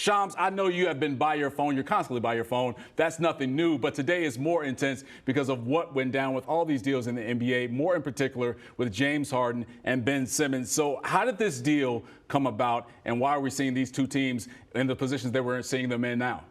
Shams, I know you have been by your phone. You're constantly by your phone. That's nothing new. But today is more intense because of what went down with all these deals in the NBA, more in particular with James Harden and Ben Simmons. So how did this deal come about, and why are we seeing these two teams in the positions that we're seeing them in now?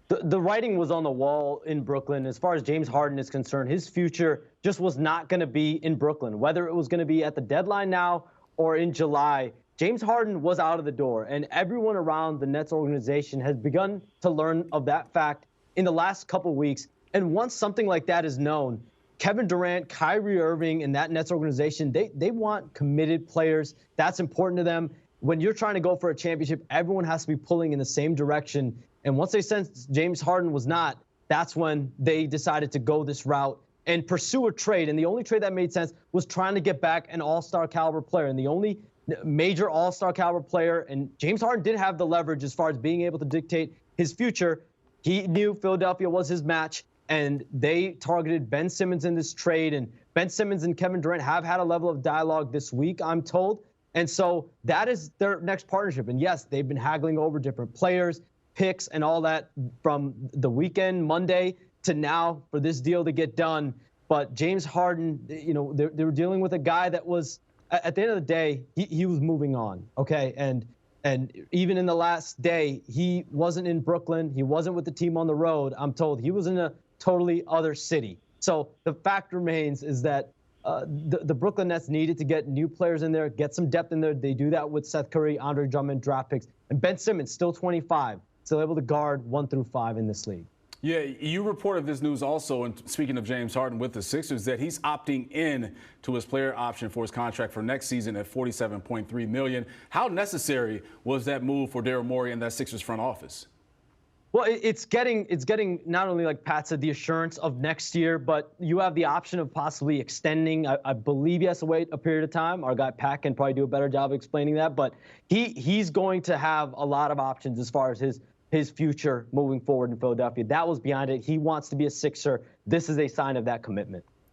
The writing was on the wall in Brooklyn. As far as James Harden is concerned, his future just was not going to be in Brooklyn. Whether it was going to be at the deadline now or in July, James Harden was out of the door. And everyone around the Nets organization has begun to learn of that fact in the last couple weeks. And once something like that is known, Kevin Durant, Kyrie Irving, and that Nets organization, they want committed players. That's important to them. When you're trying to go for a championship, everyone has to be pulling in the same direction. And once they sensed James Harden was not, that's when they decided to go this route and pursue a trade. And the only trade that made sense was trying to get back an all-star caliber player. And the only major all-star caliber player, and James Harden did have the leverage as far as being able to dictate his future. He knew Philadelphia was his match, and they targeted Ben Simmons in this trade. And Ben Simmons and Kevin Durant have had a level of dialogue this week, I'm told. And so that is their next partnership. And yes, they've been haggling over different players, picks, and all that from the weekend, Monday, to now for this deal to get done. But James Harden, you know, they were dealing with a guy that was, at the end of the day, he was moving on, okay? And even in the last day, he wasn't in Brooklyn. He wasn't with the team on the road. I'm told he was in a totally other city. So the fact remains is that the Brooklyn Nets needed to get new players in there, get some depth in there. They do that with Seth Curry, Andre Drummond, draft picks. And Ben Simmons, still 25, still able to guard 1 through 5 in this league. Yeah, you reported this news also, and speaking of James Harden with the Sixers, that he's opting in to his player option for his contract for next season at $47.3 million. How necessary was that move for Daryl Morey and that Sixers front office? Well, it's getting not only, like Pat said, the assurance of next year, but you have the option of possibly extending. I believe he has to wait a period of time. Our guy Pat can probably do a better job of explaining that, but he's going to have a lot of options as far as his future moving forward in Philadelphia. That was behind it. He wants to be a Sixer. This is a sign of that commitment.